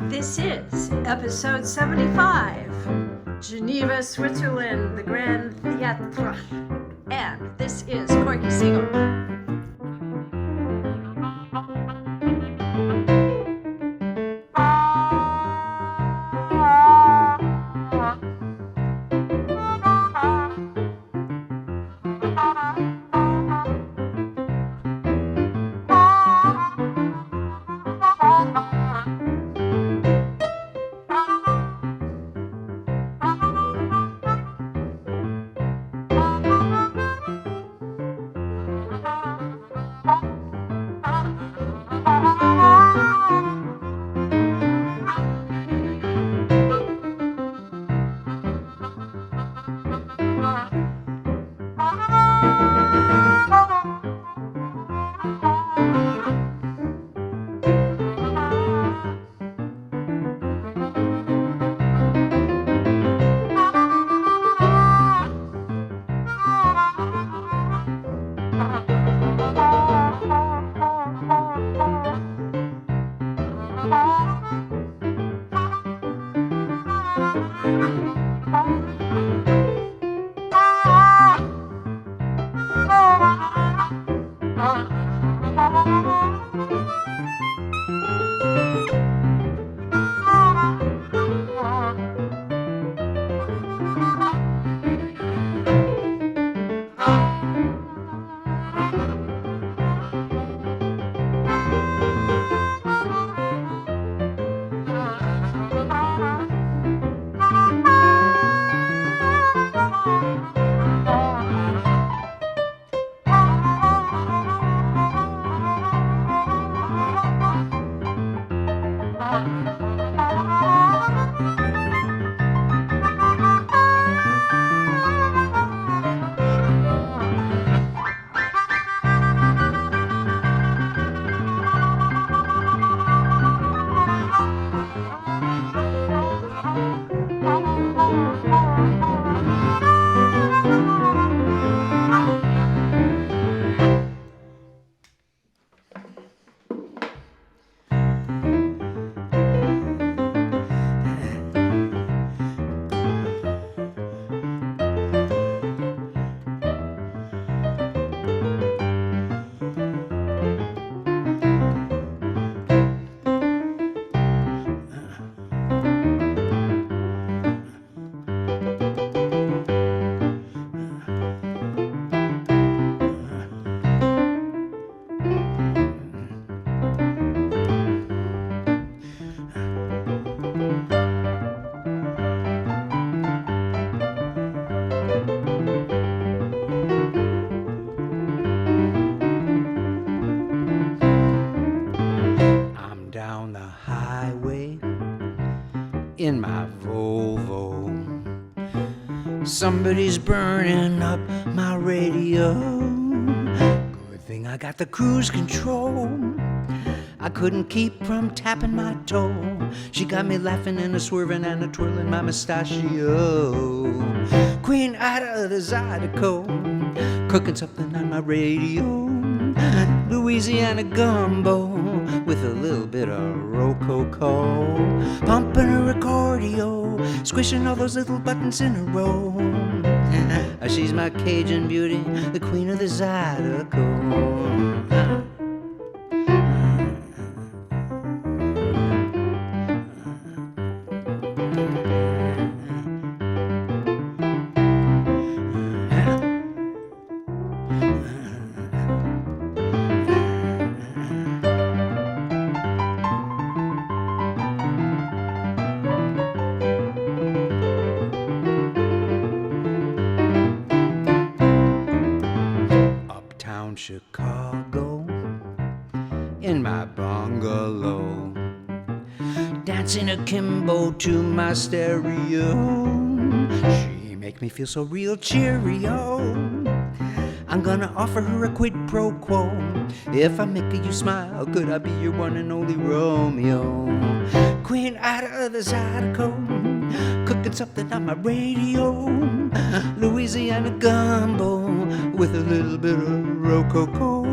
This is episode 75, Geneva, Switzerland, the Grand Theatre. And this is Corky Siegel. In my Volvo, somebody's burning up my radio. Good thing I got the cruise control. I couldn't keep from tapping my toe. She got me laughing and a swerving and a twirling my mustachio. Queen Ida of the Zydeco, cooking something on my radio. Louisiana gumbo with a little bit of rococo. Pumping her accordio, squishing all those little buttons in a row. She's my Cajun beauty, the queen of the Zydeco. Chicago, in my bungalow, dancing akimbo to my stereo. She make me feel so real cheerio. I'm gonna offer her a quid pro quo. If I make you smile, could I be your one and only Romeo? Queen Ida of the Zydeco, cooking something on my radio. Louisiana gumbo with a little bit of rococo.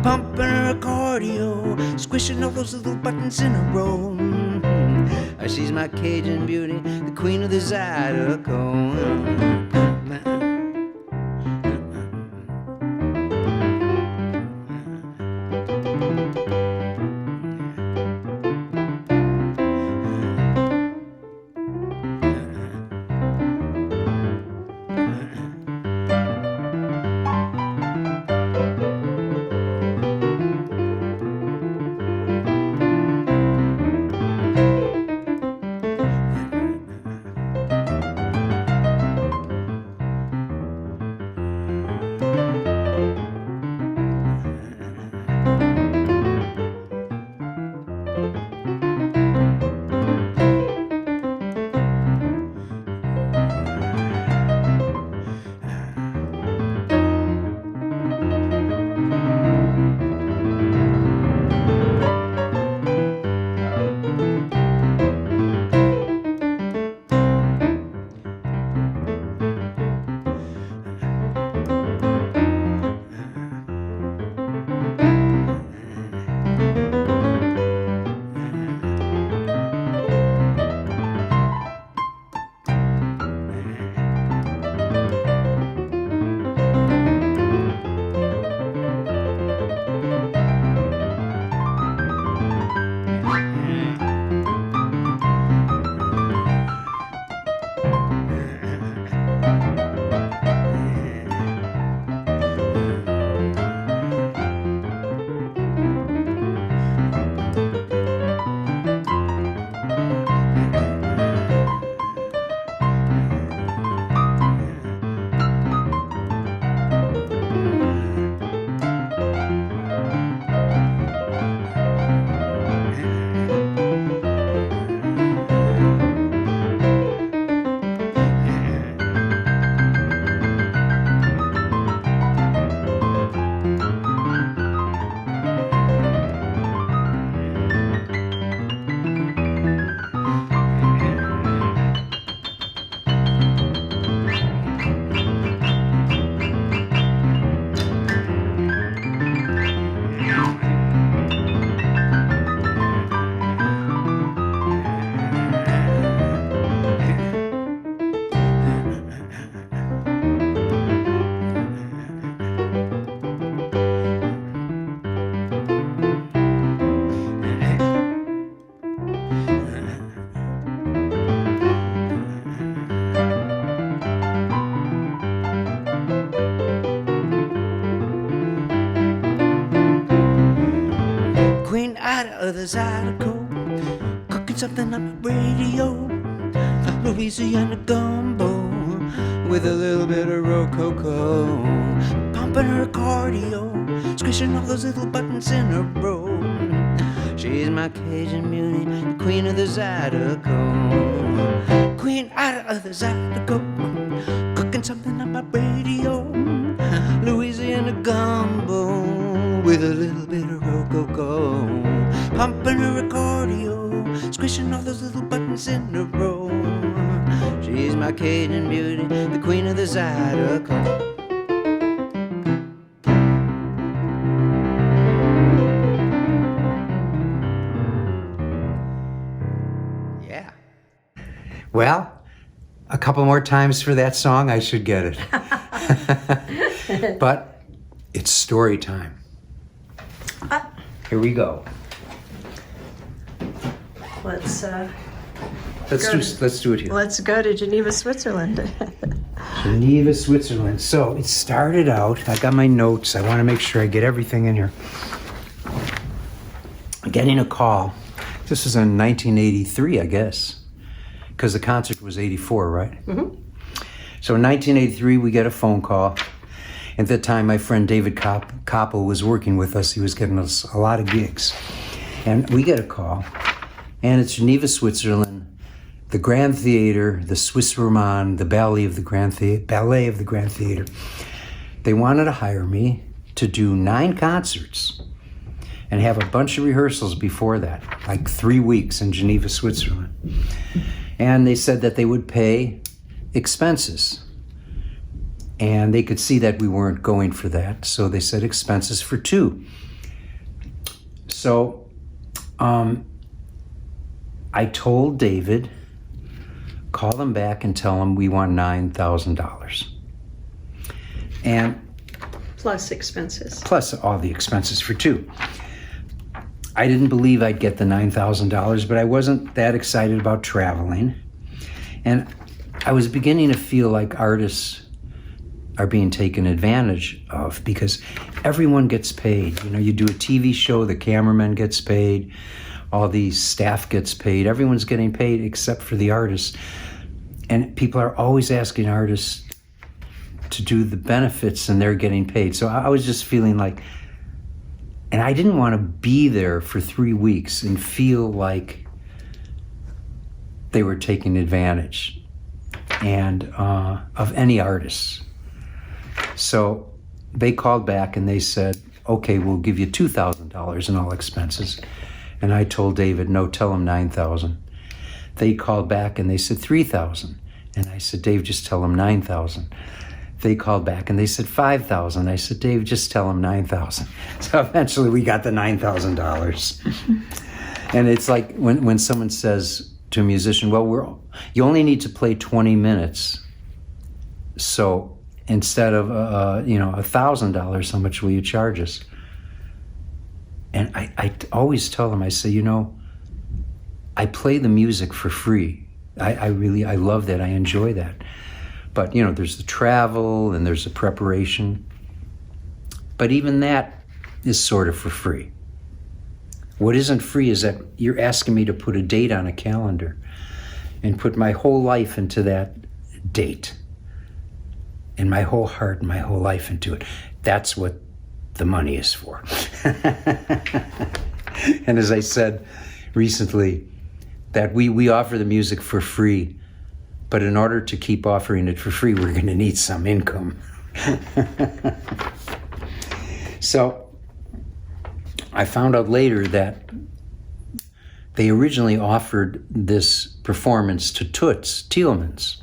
Pumping her cardio, squishing all those little buttons in a row. She's my Cajun beauty, the queen of the Zydeco. Other Zydeco, cooking something on the radio, Louisiana gumbo with a little bit of rococo, pumping her cardio, squishing all those little buttons in her bro. She's my Cajun beauty, the queen of the Zydeco, queen out of the Zydeco, cooking something on my radio, Louisiana gumbo with a little bit of rococo, pumping her cardio, squishing all those little buttons in a row. She's my Cajun beauty, the queen of the Zydeco. Yeah. Well, a couple more times for that song, I should get it. But it's story time. Here we go. Let's do it here. Let's go to Geneva, Switzerland. Geneva, Switzerland. So it started out, I got my notes. I want to make sure I get everything in here. Getting a call. This was in 1983, I guess, because the concert was 84, right? Mm-hmm. So in 1983, we get a phone call. At that time, my friend David Koppel was working with us. He was getting us a lot of gigs. And we get a call, and it's Geneva, Switzerland, the Grand Theater, the Swiss Roman, the Ballet of the Grand Theater. They wanted to hire me to do 9 concerts and have a bunch of rehearsals before that, like 3 weeks in Geneva, Switzerland. And they said that they would pay expenses. And they could see that we weren't going for that, so they said expenses for 2. So I told David, call them back and tell them we want $9,000. And Plus expenses. plus all the expenses for two. I didn't believe I'd get the $9,000, but I wasn't that excited about traveling. And I was beginning to feel like artists are being taken advantage of because everyone gets paid. You know, you do a TV show, the cameraman gets paid, all the staff gets paid, everyone's getting paid except for the artists. And people are always asking artists to do the benefits and they're getting paid. So I was just feeling like, and I didn't want to be there for 3 weeks and feel like they were taking advantage and of any artists. So they called back and they said, okay, we'll give you $2,000 in all expenses. And I told David, no, tell him $9,000. They called back and they said $3,000. And I said, Dave, just tell him $9,000. They called back and they said $5,000. I said, Dave, just tell him $9,000. So eventually we got the $9,000. And it's like when someone says to a musician, well, you only need to play 20 minutes. So instead of $1,000, how much will you charge us? And I always tell them, I say, I play the music for free. I love that. I enjoy that. But, there's the travel and there's the preparation. But even that is sort of for free. What isn't free is that you're asking me to put a date on a calendar and put my whole life into that date and my whole heart and my whole life into it. That's what the money is for. And as I said recently, that we offer the music for free, but in order to keep offering it for free, we're going to need some income. So I found out later that they originally offered this performance to Toots Thielemans,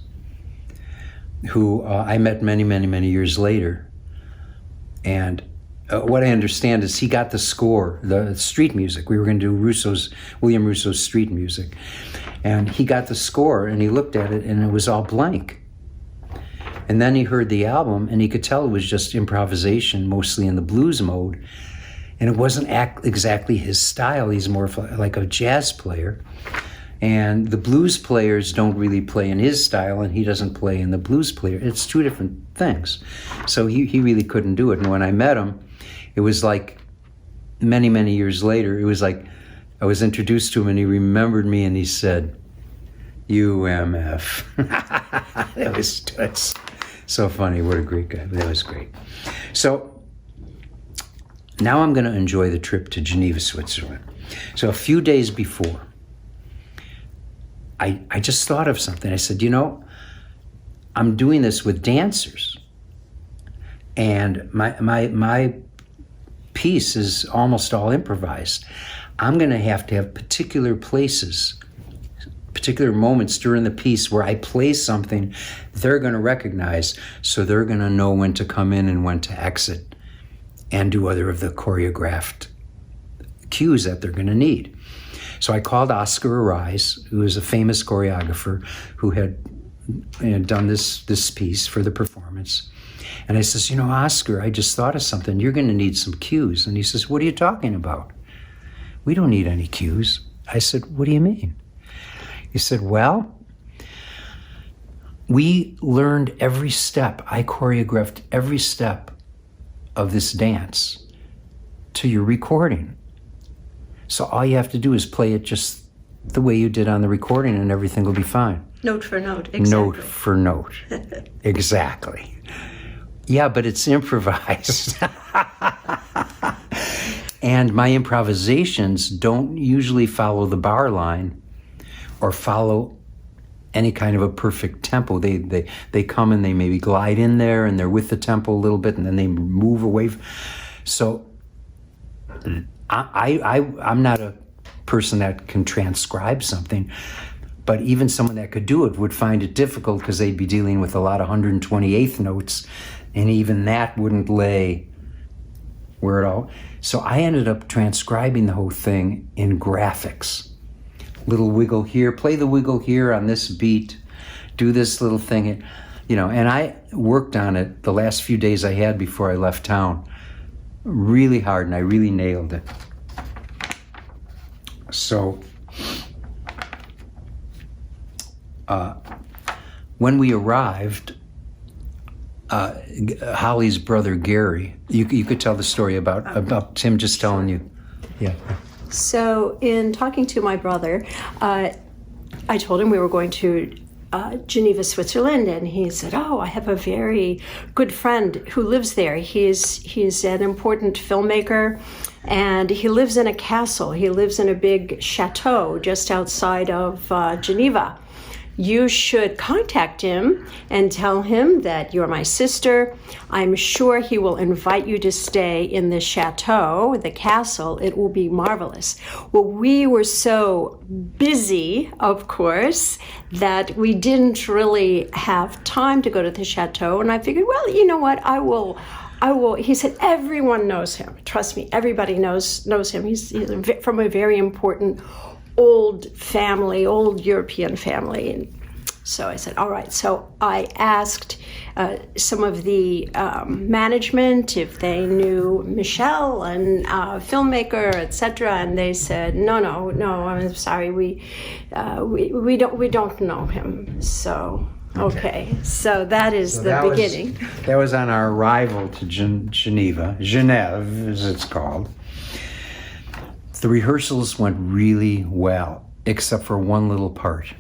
who I met many, many, many years later. And what I understand is he got the score, the street music. We were going to do William Russo's street music. And he got the score and he looked at it and it was all blank. And then he heard the album and he could tell it was just improvisation, mostly in the blues mode. And it wasn't exactly his style. He's more like a jazz player. And the blues players don't really play in his style and he doesn't play in the blues player. It's two different things. So he really couldn't do it. And when I met him, it was like many, many years later, it was like I was introduced to him and he remembered me and he said, UMF. That was Toots. So funny. What a great guy. That was great. So now I'm going to enjoy the trip to Geneva, Switzerland. So a few days before, I just thought of something. I said, I'm doing this with dancers. And my piece is almost all improvised. I'm going to have particular places, particular moments during the piece where I play something they're going to recognize, so they're going to know when to come in and when to exit and do other of the choreographed cues that they're going to need. So I called Oscar Arise, who is a famous choreographer who had done this piece for the performance. And I says, Oscar, I just thought of something. You're going to need some cues. And he says, what are you talking about? We don't need any cues. I said, what do you mean? He said, well, we learned every step. I choreographed every step of this dance to your recording. So all you have to do is play it just the way you did on the recording and everything will be fine. Note for note, exactly. Note for note. Exactly. Yeah, but it's improvised. And my improvisations don't usually follow the bar line or follow any kind of a perfect tempo. They come and they maybe glide in there and they're with the tempo a little bit and then they move away. So I'm not a person that can transcribe something, but even someone that could do it would find it difficult because they'd be dealing with a lot of 128th notes, and even that wouldn't lay where it all. So I ended up transcribing the whole thing in graphics, little wiggle here, play the wiggle here on this beat, do this little thing, you know. And I worked on it the last few days I had before I left town really hard, and I really nailed it. So when we arrived, Holly's brother Gary, you could tell the story about Tim just telling you. Yeah. So in talking to my brother, I told him we were going to Geneva, Switzerland, and he said, "Oh, I have a very good friend who lives there. He's an important filmmaker, and he lives in a castle. He lives in a big chateau just outside of Geneva. You should contact him and tell him that you're my sister. I'm sure he will invite you to stay in the chateau, the castle. It will be marvelous." Well, we were so busy, of course, that we didn't really have time to go to the chateau. And I figured, well, you know what, I will. He said, everyone knows him. Trust me, everybody knows him. He's from a very important old family, old European family. And so I said, all right. So I asked some of the management if they knew Michelle and filmmaker, etc. And they said, no, I'm sorry, we don't know him. So okay, so that is the beginning. That was on our arrival to Geneva, as it's called. The rehearsals went really well, except for one little part.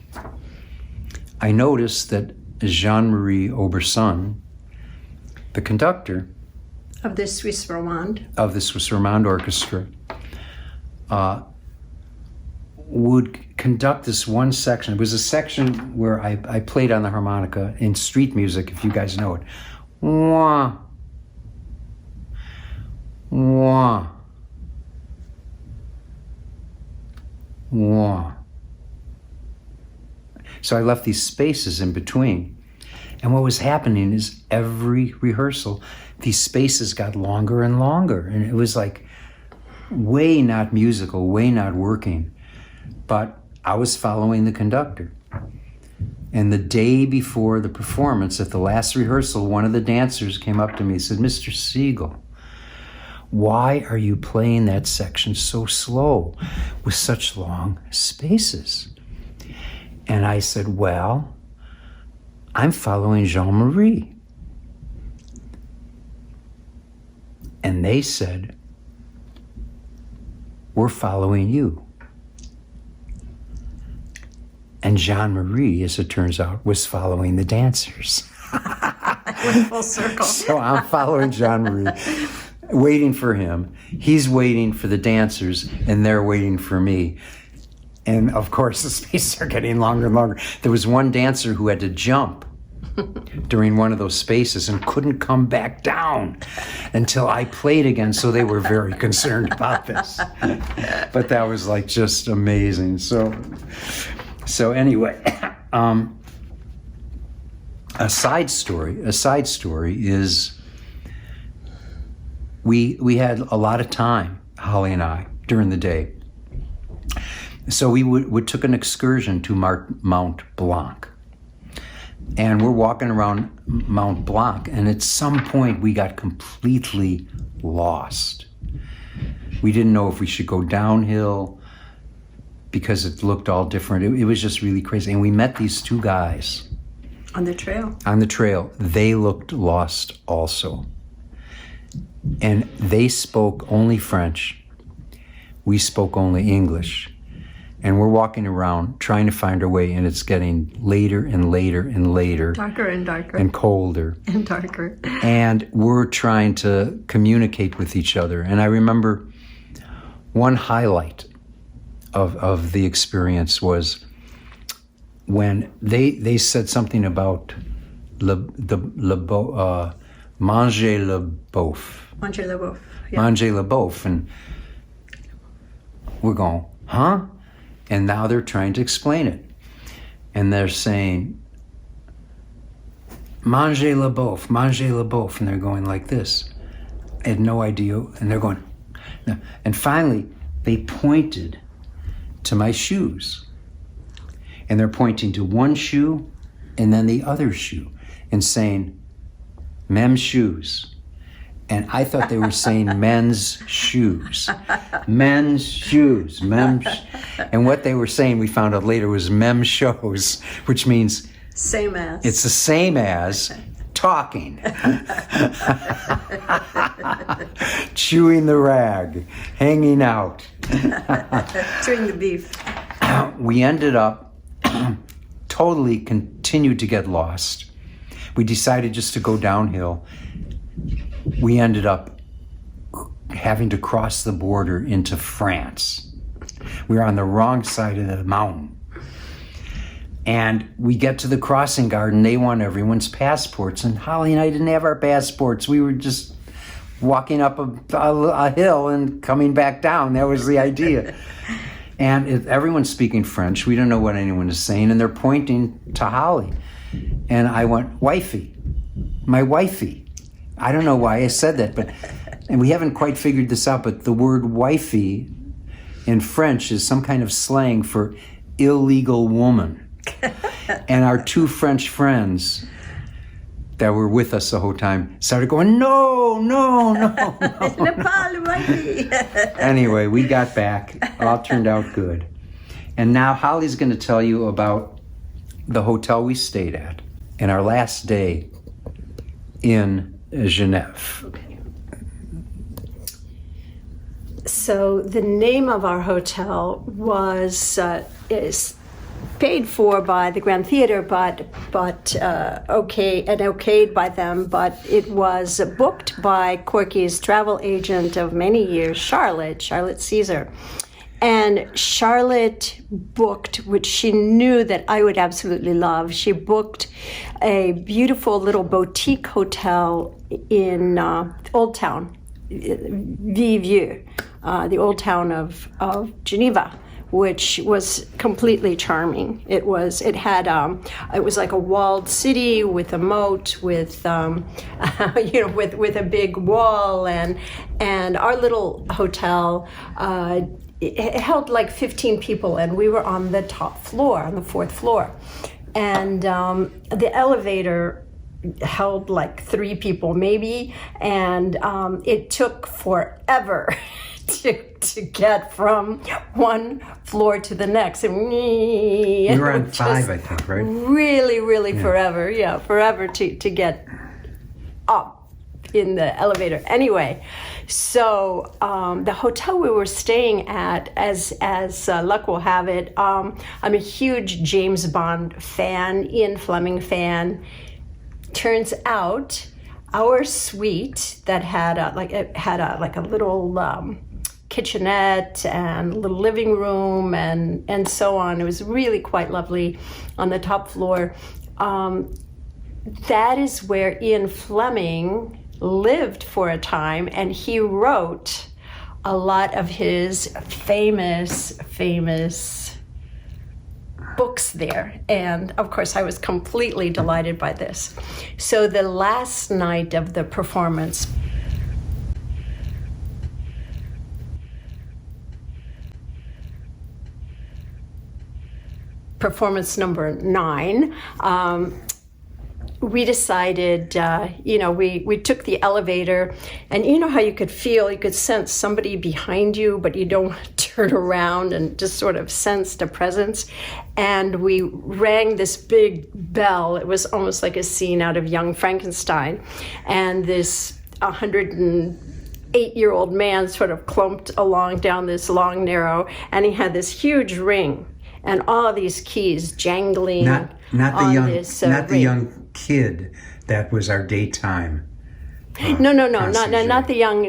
I noticed that Jean-Marie Auberson, the conductor of the Swiss Romande Orchestra, would conduct this one section. It was a section where I played on the harmonica in street music, if you guys know it. Wah, wah, wah. So I left these spaces in between. And what was happening is every rehearsal, these spaces got longer and longer. And it was like way not musical, way not working. But I was following the conductor. And the day before the performance, at the last rehearsal, one of the dancers came up to me and said, "Mr. Siegel, why are you playing that section so slow with such long spaces?" And I said, "Well, I'm following Jean-Marie." And they said, "We're following you." And Jean-Marie, as it turns out, was following the dancers. Went full circle. So I'm following Jean-Marie, waiting for him. He's waiting for the dancers, and they're waiting for me. And of course, the spaces are getting longer and longer. There was one dancer who had to jump during one of those spaces and couldn't come back down until I played again. So they were very concerned about this. But that was like just amazing. So anyway, a side story is we had a lot of time, Holly and I, during the day. So we took an excursion to Mount Blanc. And we're walking around Mount Blanc, and at some point we got completely lost. We didn't know if we should go downhill because it looked all different. It was just really crazy. And we met these two guys. On the trail. They looked lost also. And they spoke only French. We spoke only English. And we're walking around trying to find our way, and it's getting later and later and later. Darker and darker. And colder. And darker. And we're trying to communicate with each other. And I remember one highlight of the experience was when they said something about manger le boeuf. Manger le boeuf. Yeah. Manger le boeuf. And we're going, huh? And now they're trying to explain it. And they're saying, manger le boeuf, manger le boeuf. And they're going like this. I had no idea. And they're going, no. And finally, they pointed to my shoes. and they're pointing to one shoe and then the other shoe and saying, "Men's shoes." And I thought they were saying men's shoes. Men's shoes. Men's. And what they were saying, we found out later, was mem shows, which means Same as. it's the same as talking. Chewing the rag, hanging out. Chewing the beef. We ended up totally continued to get lost. We decided just to go downhill. We ended up having to cross the border into France. We were on the wrong side of the mountain. And we get to the crossing guard and they want everyone's passports. And Holly and I didn't have our passports. We were just walking up a hill and coming back down. That was the idea. And everyone's speaking French. We don't know what anyone is saying. And they're pointing to Holly. And I went, "Wifey, my wifey." I don't know why I said that, and we haven't quite figured this out, but the word wifey in French is some kind of slang for illegal woman. And our two French friends that were with us the whole time started going, no. Ne parle wifey. Anyway, we got back. All turned out good. And now Holly's going to tell you about the hotel we stayed at and our last day in Genève. Okay. So the name of our hotel is paid for by the Grand Theater, but okayed by them. But it was booked by Corky's travel agent of many years, Charlotte Caesar. And Charlotte booked, which she knew that I would absolutely love. She booked a beautiful little boutique hotel in Old Town, Vieux, the old town of Geneva, which was completely charming. It was like a walled city with a moat, with with a big wall, and our little hotel. It held like 15 people, and we were on the top floor, on the 4th floor. And the elevator held like 3 people maybe, and it took forever to get from one floor to the next. And we were on 5, I think, right? Really forever. Yeah, forever to get up in the elevator. Anyway, so the hotel we were staying at, as luck will have it, I'm a huge James Bond fan, Ian Fleming fan. Turns out our suite that had a little kitchenette and a little living room and so on. It was really quite lovely on the top floor. That is where Ian Fleming lived for a time, and he wrote a lot of his famous books there. And of course I was completely delighted by this. So the last night of the performance number 9, we decided, we took the elevator, and you know how you could sense somebody behind you, but you don't turn around, and just sort of sensed a presence. And we rang this big bell. It was almost like a scene out of Young Frankenstein. And this 108-year-old man sort of clumped along down this long, narrow, and he had this huge ring and all these keys jangling. Not the young kid that was our daytime. No, not the young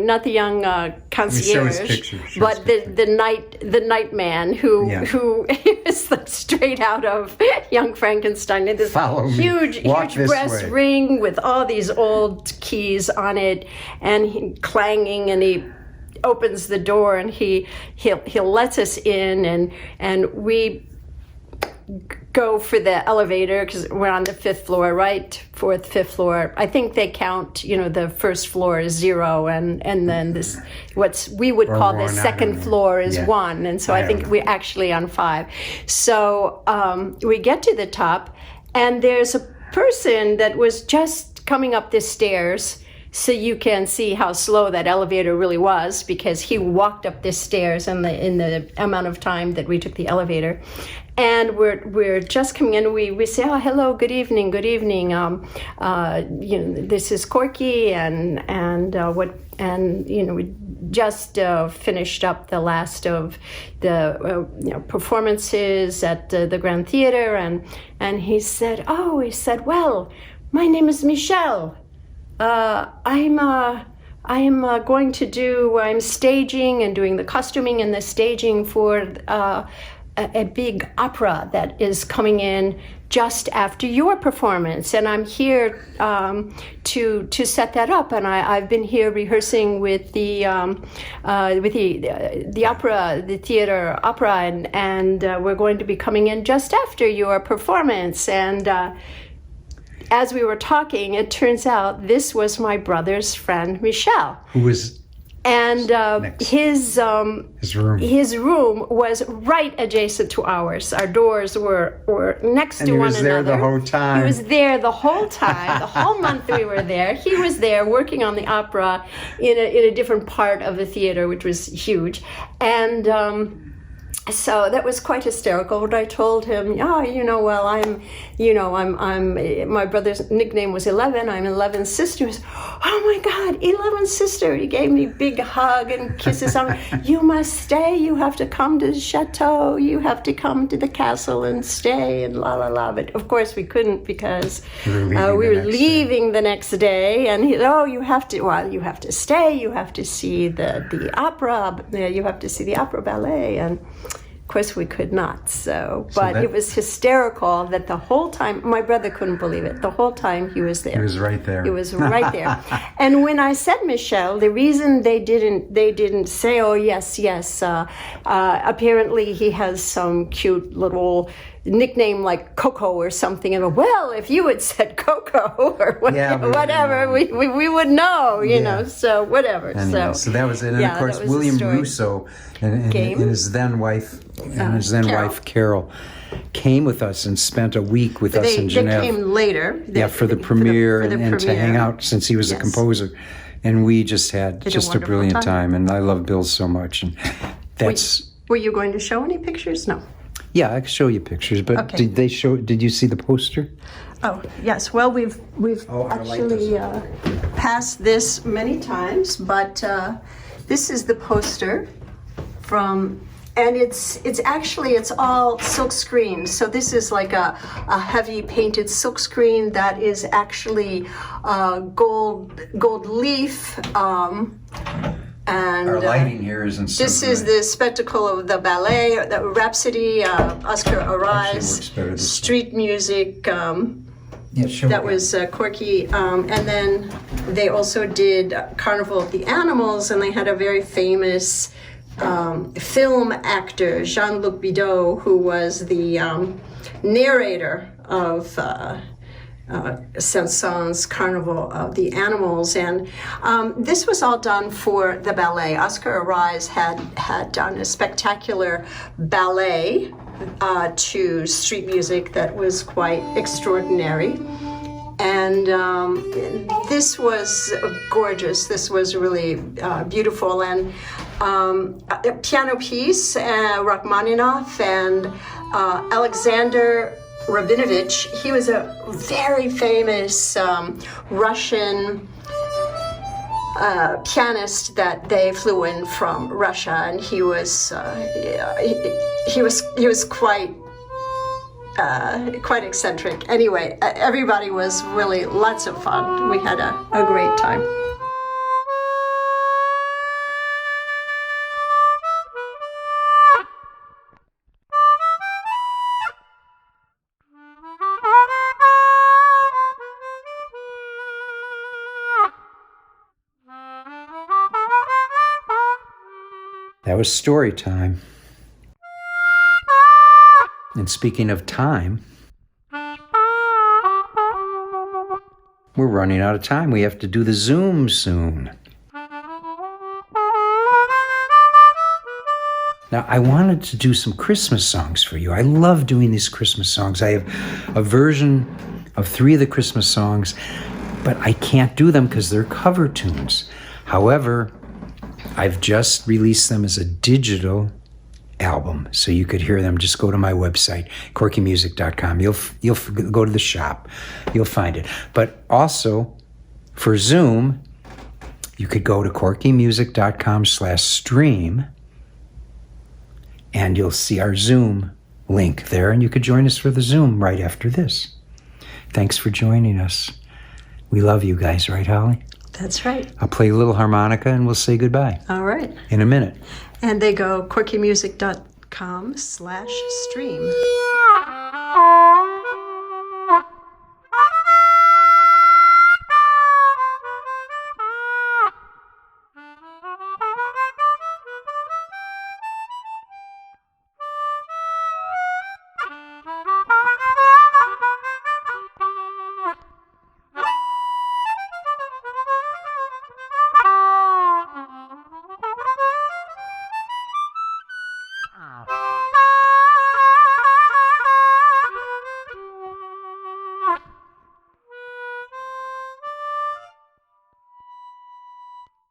concierge, but the night man who is like straight out of Young Frankenstein. And this huge brass ring with all these old keys on it, and clanging, and he opens the door, and he lets us in, and we go for the elevator because we're on the 5th floor, right? 4th, 5th floor. I think they count, the first floor is 0, and then this, we would call the second floor is 1. And so I think we're actually on 5. So we get to the top, and there's a person that was just coming up the stairs. So you can see how slow that elevator really was, because he walked up the stairs in the amount of time that we took the elevator. And we're just coming in. We say, oh, hello, good evening. This is Corky, and we just finished up the last of the performances at the Grand Theater, and he said, well, my name is Michel. I'm staging and doing the costuming and the staging for a big opera that is coming in just after your performance, and I'm here to set that up. And I've been here rehearsing with the opera, the theater opera, and we're going to be coming in just after your performance. And as we were talking, it turns out this was my brother's friend, Michel. Who was and his room was right adjacent to ours. Our doors were next to one another. And he was there the whole time. He was there the whole time, the whole month we were there. He was there working on the opera in a different part of the theater, which was huge. And so that was quite hysterical. But I told him, my brother's nickname was 11. I'm 11's sister. He said, oh my God, 11's sister. He gave me a big hug and kisses. You must stay. You have to come to the chateau. You have to come to the castle and stay and la la la. But of course we couldn't, because we were leaving the next day. And he said, you have to stay. You have to see the opera. You have to see the opera ballet. And of course we could not. But it was hysterical that the whole time, my brother couldn't believe it. The whole time he was there. He was right there. He was right there. And when I said Michel, the reason they didn't say, oh yes, apparently he has some cute little nickname like Coco or something. And well, if you had said Coco or whatever, we would know, you know. So whatever. Anyway, so that was it. And of course, William Russo and his then wife wife Carol came with us and spent a week with us in Geneva. They came later. For the premiere and to hang out, since he was a composer. And we just had a brilliant time. And I love Bill so much. And that's. Were you going to show any pictures? No. Yeah, I can show you pictures. But did you see the poster? Oh, yes. Well, we've actually passed this many times, but this is the poster from. And it's all silk screen. So this is like a heavy painted silk screen that is actually gold leaf. And our lighting here isn't so this is the spectacle of the ballet, the Rhapsody, Oscar Arise, street music. That was Corky. And then they also did Carnival of the Animals, and they had a very famous film actor, Jean-Luc Bideau, who was the narrator of Saint-Saëns' Carnival of the Animals. And this was all done for the ballet. Oscar Arise had done a spectacular ballet to street music that was quite extraordinary. And this was gorgeous. This was really beautiful. And a piano piece, Rachmaninoff and Alexander Rabinovich. He was a very famous Russian pianist that they flew in from Russia, and he was quite eccentric. Anyway, everybody was really lots of fun. We had a great time. That was story time. And speaking of time, we're running out of time. We have to do the Zoom soon. Now, I wanted to do some Christmas songs for you. I love doing these Christmas songs. I have a version of 3 of the Christmas songs, but I can't do them because they're cover tunes. However, I've just released them as a digital album, so you could hear them. Just go to my website, corkymusic.com. You'll go to the shop. You'll find it. But also, for Zoom, you could go to corkymusic.com/stream, and you'll see our Zoom link there, and you could join us for the Zoom right after this. Thanks for joining us. We love you guys, right, Holly? That's right. I'll play a little harmonica, and we'll say goodbye. All right. In a minute. And they go corkymusic.com/stream.